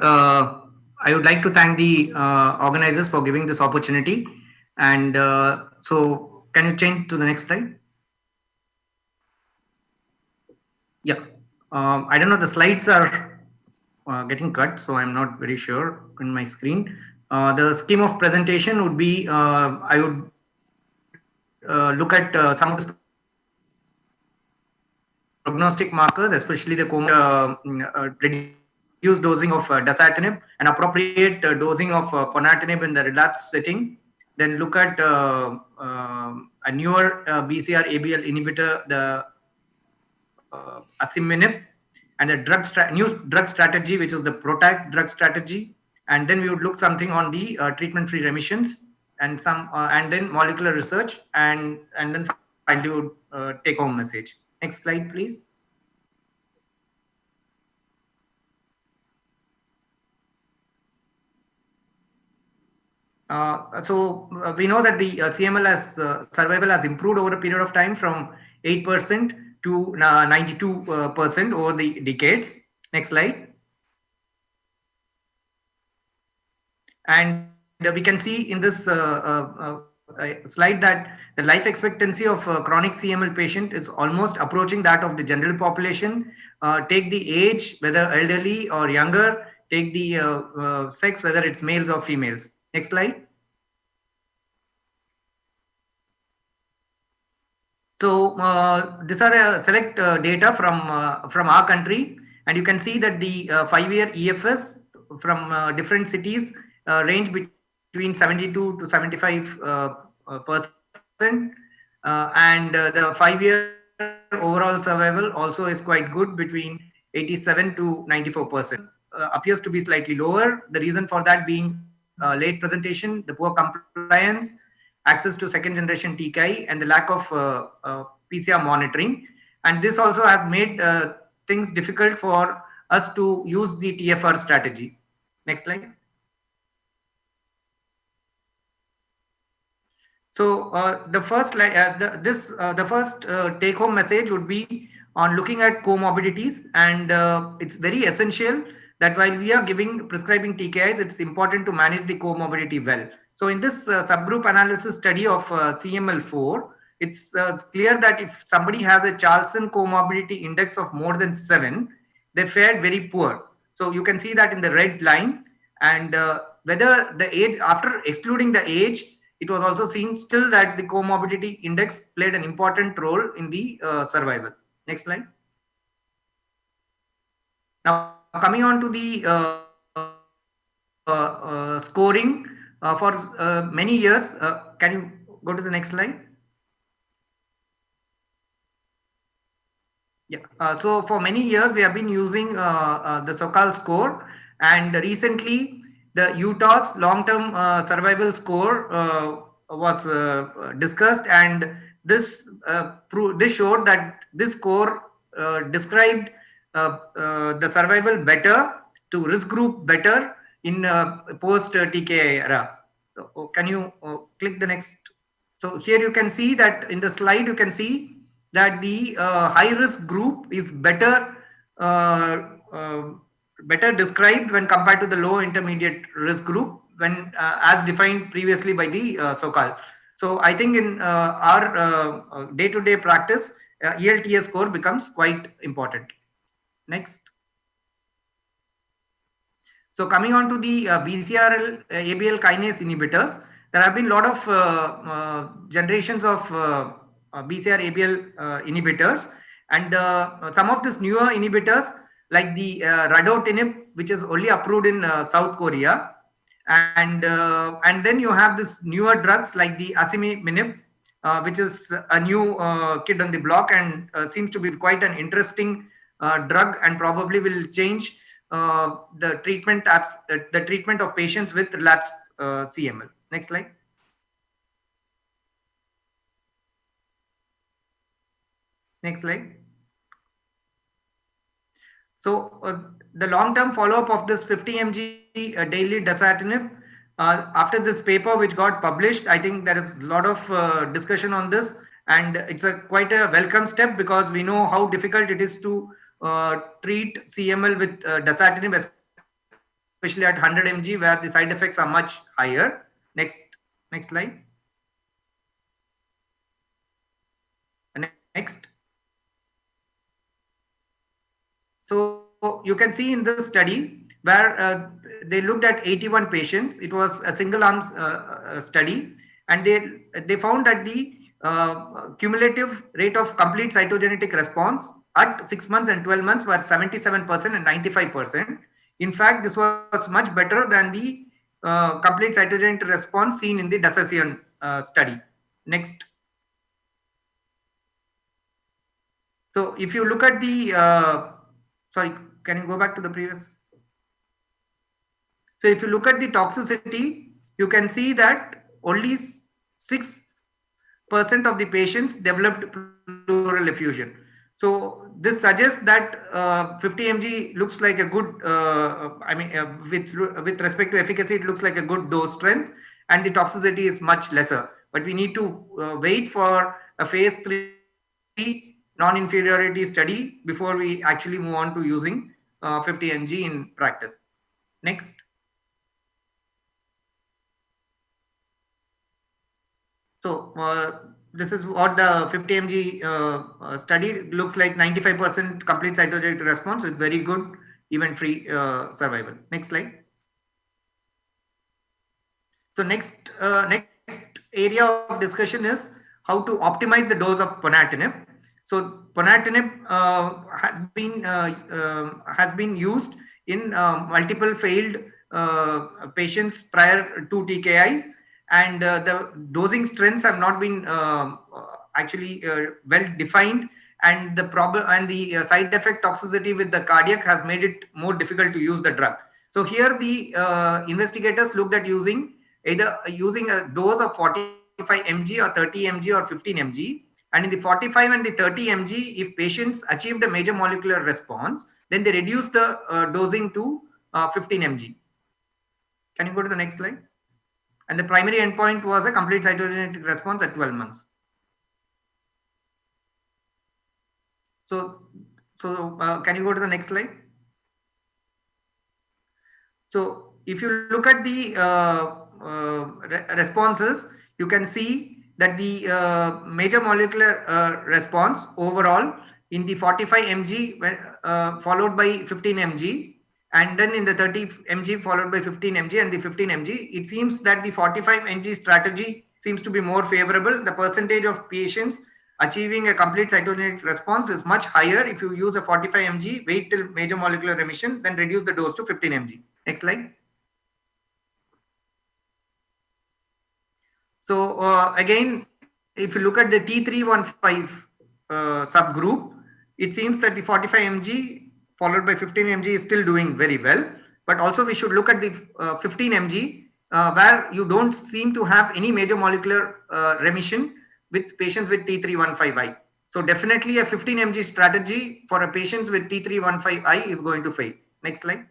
I would like to thank the organizers for giving this opportunity. And so, can you change to the next slide? Yeah. I don't know. The slides are getting cut, so I'm not very sure in my screen. The scheme of presentation would be I would look at some of the prognostic markers, especially the reduced dosing of dasatinib and appropriate dosing of ponatinib in the relapse setting. Then look at a newer BCR ABL inhibitor, the asciminib, and the new drug strategy, which is the PROTAC drug strategy. And then we would look something on the treatment-free remissions and and then molecular research, and then finally would take home message. Next slide, please. We know that the CML survival has improved over a period of time from 8% to 92% over the decades. Next slide. And we can see in this slide that the life expectancy of a chronic CML patient is almost approaching that of the general population. Take the age, whether elderly or younger, take the sex, whether it's males or females. Next slide. So these are select data from our country, and you can see that the 5-year EFS from different cities range between 72 to 75%, and the 5-year overall survival also is quite good, between 87 to 94%. Appears to be slightly lower. The reason for that being late presentation, the poor compliance, access to second generation TKI, and the lack of PCR monitoring. And this also has made things difficult for us to use the TFR strategy. Next slide. So the first take home message would be on looking at comorbidities, and it's very essential that while we are prescribing TKIs, it's important to manage the comorbidity well. So in this subgroup analysis study of CML4, it's clear that if somebody has a Charlson comorbidity index of more than 7, they fared very poor. So you can see that in the red line, and whether the age, after excluding the age, it was also seen still that the comorbidity index played an important role in the survival. Next slide. Now coming on to the scoring for many years. Can you go to the next slide? Yeah. So for many years we have been using the SOCAL score, and recently the UTOS long-term survival score was discussed, and this showed that this score described the survival better to risk group better in post TKI era. So can you click the next? So here you can see that in the slide you can see that the high risk group is better described when compared to the low intermediate risk group, when as defined previously by the SOCAL. So I think in our day-to-day practice, ELTS score becomes quite important. Next. So coming on to the BCR ABL kinase inhibitors, there have been a lot of generations of BCR ABL inhibitors, and some of these newer inhibitors like the radotinib, which is only approved in South Korea, and then you have this newer drugs like the asciminib, which is a new kid on the block, and seems to be quite an interesting drug, and probably will change the treatment of patients with relapsed CML. Next slide. Next slide. So the long-term follow-up of this 50 mg daily dasatinib, after this paper which got published, I think there is a lot of discussion on this, and it's quite a welcome step, because we know how difficult it is to treat CML with dasatinib, especially at 100 mg, where the side effects are much higher. Next slide. Next. So you can see in this study where they looked at 81 patients. It was a single arm study, and they found that the cumulative rate of complete cytogenetic response at 6 months and 12 months were 77% and 95%. In fact, this was much better than the complete cytogenetic response seen in the Dissocian study. Next. So if you look at the sorry, can you go back to the previous? So if you look at the toxicity, you can see that only 6% of the patients developed pleural effusion. So this suggests that 50 mg looks like a good, with respect to efficacy, it looks like a good dose strength, and the toxicity is much lesser. But we need to wait for a phase 3 non-inferiority study before we actually move on to using 50 mg in practice. Next. So this is what the 50 mg study looks like. 95% complete cytogenetic response with very good event-free survival. Next slide. So next area of discussion is how to optimize the dose of ponatinib. So ponatinib has been used in multiple failed patients prior to TKIs, and the dosing strengths have not been actually well defined, and the problem and the side effect toxicity with the cardiac has made it more difficult to use the drug. So here the investigators looked at using either a dose of 45 mg or 30 mg or 15 mg. And in the 45 and the 30 mg, if patients achieved a major molecular response, then they reduced the dosing to 15 mg. Can you go to the next slide? And the primary endpoint was a complete cytogenetic response at 12 months. So can you go to the next slide? So if you look at the responses, you can see that the major molecular response overall in the 45 mg followed by 15 mg, and then in the 30 mg followed by 15 mg and the 15 mg, it seems that the 45 mg strategy seems to be more favorable. The percentage of patients achieving a complete cytogenetic response is much higher if you use a 45 mg, wait till major molecular remission, then reduce the dose to 15 mg. Next slide. So again, if you look at the T315 subgroup, it seems that the 45 mg followed by 15 mg is still doing very well. But also we should look at the 15 mg where you don't seem to have any major molecular remission with patients with T315I. So definitely a 15 mg strategy for a patients with T315I is going to fail. Next slide.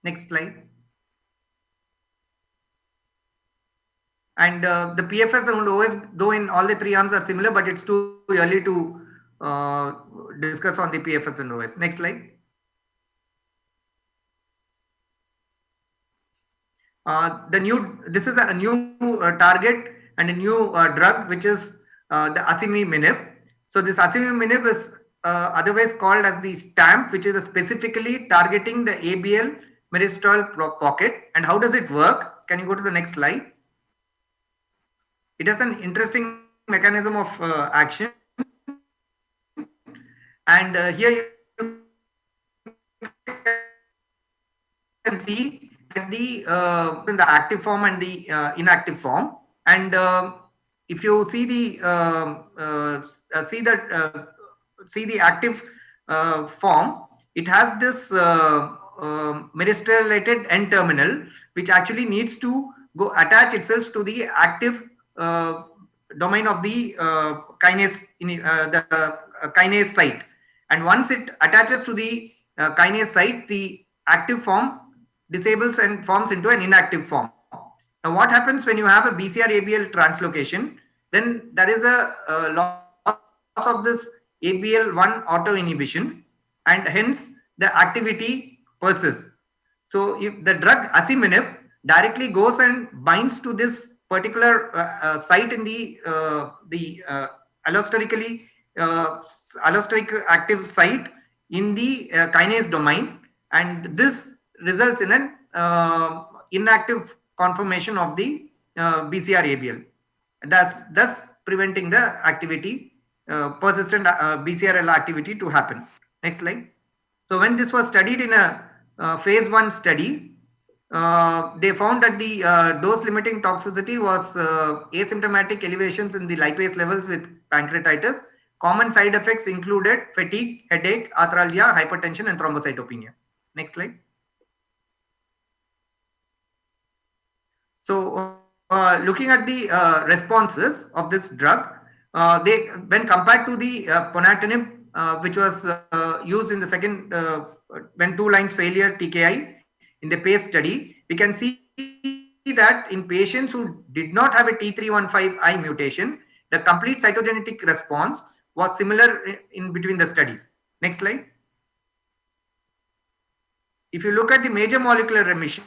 Next slide. And the PFS and OS, though in all the three arms are similar, but it's too early to discuss on the PFS and OS. Next slide. This is a new target and a new drug, which is the asciminib. So this asciminib is otherwise called as the STAMP, which is specifically targeting the ABL myristoyl pocket. And how does it work? Can you go to the next slide? It has an interesting mechanism of action, and here you can see the in the active form and the inactive form. And if you see the see the active form, it has this myristoylated N terminal, which actually needs to go attach itself to the active domain of the kinase kinase site. And once it attaches to the kinase site, the active form disables and forms into an inactive form. Now what happens when you have a BCR-ABL translocation? Then there is a loss of this ABL1 autoinhibition, and hence the activity persists. So if the drug asciminib directly goes and binds to this particular site in the allosterically allosteric active site in the kinase domain, and this results in an inactive conformation of the BCR-ABL, thus preventing the activity, persistent BCR-ABL activity to happen. Next slide. So when this was studied in a phase 1 study, they found that the dose limiting toxicity was asymptomatic elevations in the lipase levels with pancreatitis. Common side effects included fatigue, headache, arthralgia, hypertension, and thrombocytopenia. Next slide. So looking at the responses of this drug, when compared to the ponatinib, which was used in the second, when 2 lines failure TKI in the PACE study, we can see that in patients who did not have a T315I mutation, the complete cytogenetic response was similar in between the studies. Next slide. If you look at the major molecular remission,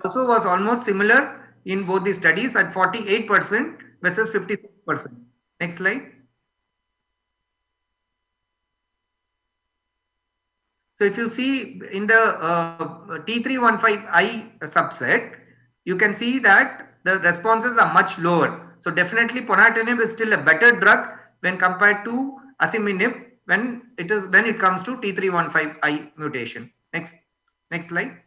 also was almost similar in both the studies at 48% versus 56%. Next slide. So if you see in the T315I subset, you can see that the responses are much lower. So definitely ponatinib is still a better drug when compared to asciminib when it comes to T315I mutation. Next slide.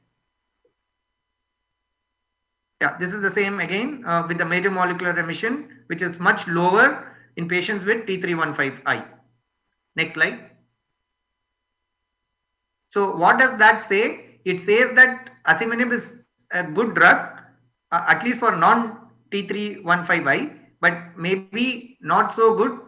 Yeah, this is the same again with the major molecular remission, which is much lower in patients with T315I. Next slide. So what does that say? It says that asciminib is a good drug, at least for non-T315I, but maybe not so good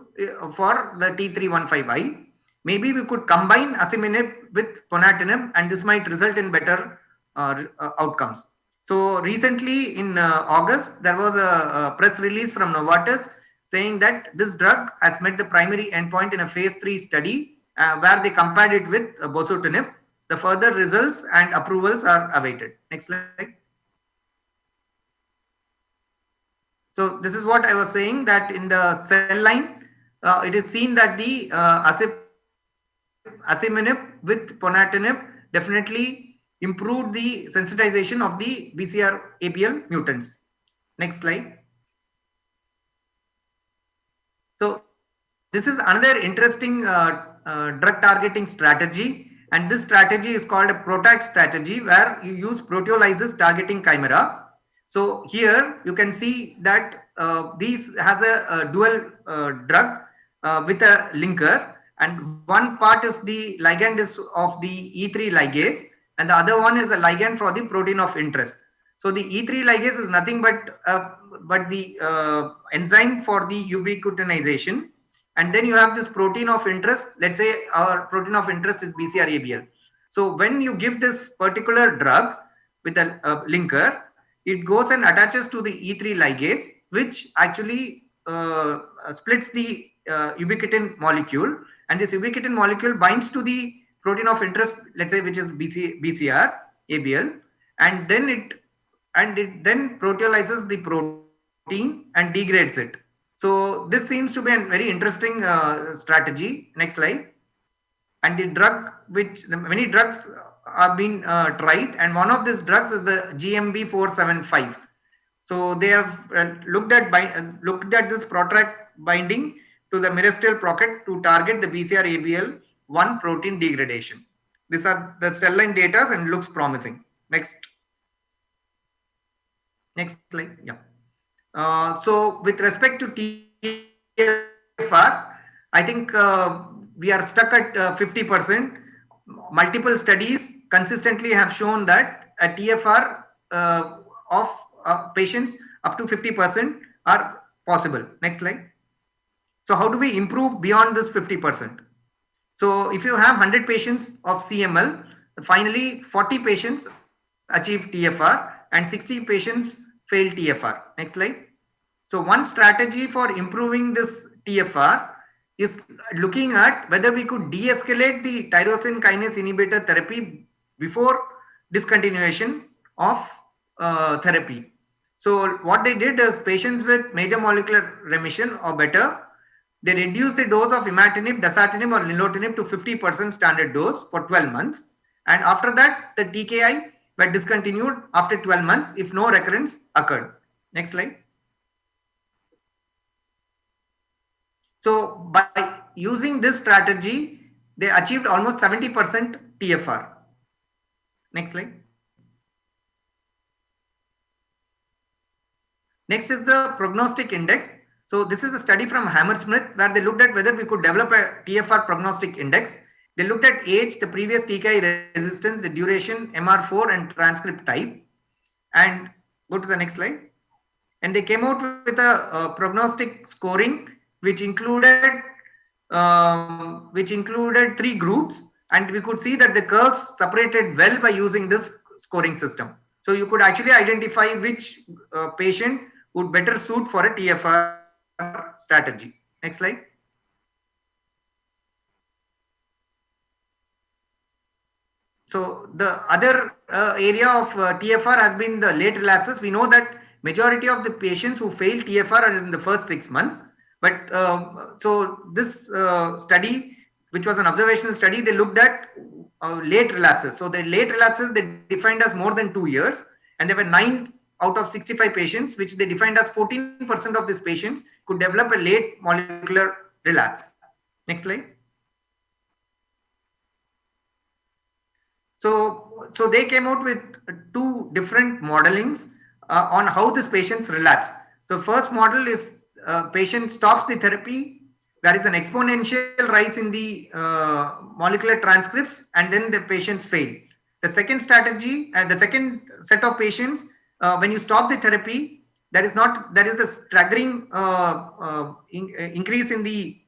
for the T315I. Maybe we could combine asciminib with ponatinib, and this might result in better outcomes. So recently in August, there was a press release from Novartis saying that this drug has met the primary endpoint in a phase 3 study where they compared it with bosutinib. The further results and approvals are awaited. Next slide. So this is what I was saying, that in the cell line, it is seen that the asciminib with ponatinib definitely improved the sensitization of the BCR-ABL mutants. Next slide. So this is another interesting drug targeting strategy, and this strategy is called a PROTAC strategy, where you use proteolysis targeting chimera. So here you can see that these has a dual drug with a linker, and one part is the ligand is of the E3 ligase, and the other one is the ligand for the protein of interest. So the E3 ligase is nothing but the enzyme for the ubiquitination, and then you have this protein of interest. Let's say our protein of interest is BCR-ABL. So when you give this particular drug with a linker, it goes and attaches to the E3 ligase, which actually splits the ubiquitin molecule, and this ubiquitin molecule binds to the protein of interest, let's say, which is BCR-ABL, and then it then proteolyzes the protein and degrades it. So this seems to be a very interesting strategy. Next slide. And the drug, which many drugs are being tried, and one of these drugs is the GMB475. So they have looked at this PROTAC binding to the myristoyl pocket to target the BCR-ABL1 protein degradation. These are the cell line data and looks promising. Next slide. Yeah. So with respect to TFR, I think we are stuck at 50%. Multiple studies consistently have shown that a TFR of patients up to 50% are possible. Next slide. So how do we improve beyond this 50%? So if you have 100 patients of CML, finally 40 patients achieve TFR and 60 patients fail TFR. Next slide. So one strategy for improving this TFR is looking at whether we could de-escalate the tyrosine kinase inhibitor therapy before discontinuation of therapy. So what they did is patients with major molecular remission or better, they reduced the dose of imatinib, dasatinib or nilotinib to 50% standard dose for 12 months. And after that, the TKI were discontinued after 12 months if no recurrence occurred. Next slide. So by using this strategy, they achieved almost 70% TFR. Next slide. Next is the prognostic index. So this is a study from Hammersmith where they looked at whether we could develop a TFR prognostic index. They looked at age, the previous TKI resistance, the duration, MR4 and transcript type. And go to the next slide. And they came out with a prognostic scoring which included 3 groups, and we could see that the curves separated well by using this scoring system. So you could actually identify which patient would better suit for a TFR strategy. Next slide. So the other area of TFR has been the late relapses. We know that majority of the patients who fail TFR are in the first 6 months. But so this study, which was an observational study, they looked at late relapses. So the late relapses, they defined as more than 2 years. And there were 9 out of 65 patients, which they defined as 14% of these patients could develop a late molecular relapse. Next slide. So they came out with 2 different modelings on how these patients relapse. The first model is patient stops the therapy, there is an exponential rise in the molecular transcripts, and then the patients fail. The second strategy, the second set of patients, when you stop the therapy, there is a staggering increase in the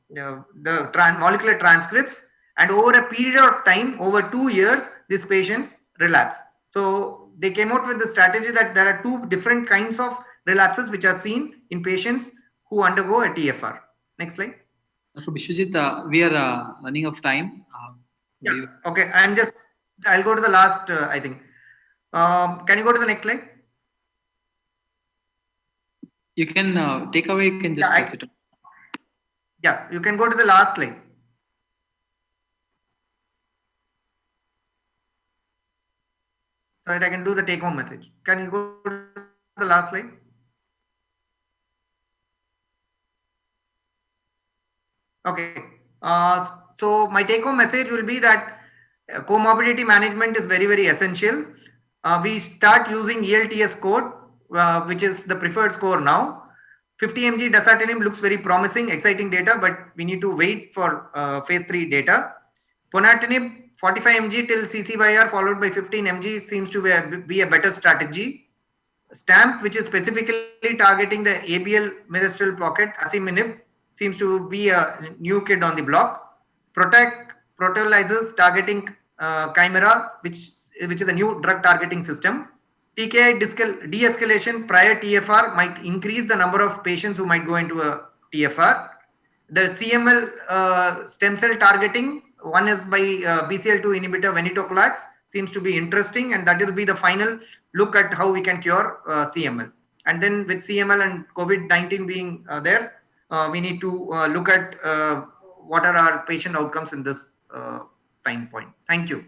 molecular transcripts, and over a period of time, over 2 years, these patients relapse. So they came out with the strategy that there are 2 different kinds of relapses which are seen in patients who undergo a TFR. Next slide. Dr. Bishwajit, we are running out of time. Yeah. Okay. I'll go to the last, I think. Can you go to the next slide? You can take away, you can just press it. Yeah, you can go to the last slide. So that I can do the take home message. Can you go to the last slide? Okay. So my take home message will be that comorbidity management is very, very essential. We start using ELTS score, which is the preferred score now. 50 mg dasatinib looks very promising, exciting data, but we need to wait for phase 3 data. Ponatinib 45 mg till CCYR followed by 15 mg seems to be a better strategy. STAMP, which is specifically targeting the ABL myristoyl pocket, asciminib, seems to be a new kid on the block. Protect proteolysis targeting Chimera, which is a new drug targeting system. TKI de-escalation prior TFR might increase the number of patients who might go into a TFR. The CML stem cell targeting, one is by BCL2 inhibitor venetoclax, seems to be interesting, and that will be the final look at how we can cure CML. And then with CML and COVID-19 being there, we need to look at what are our patient outcomes in this time point. Thank you.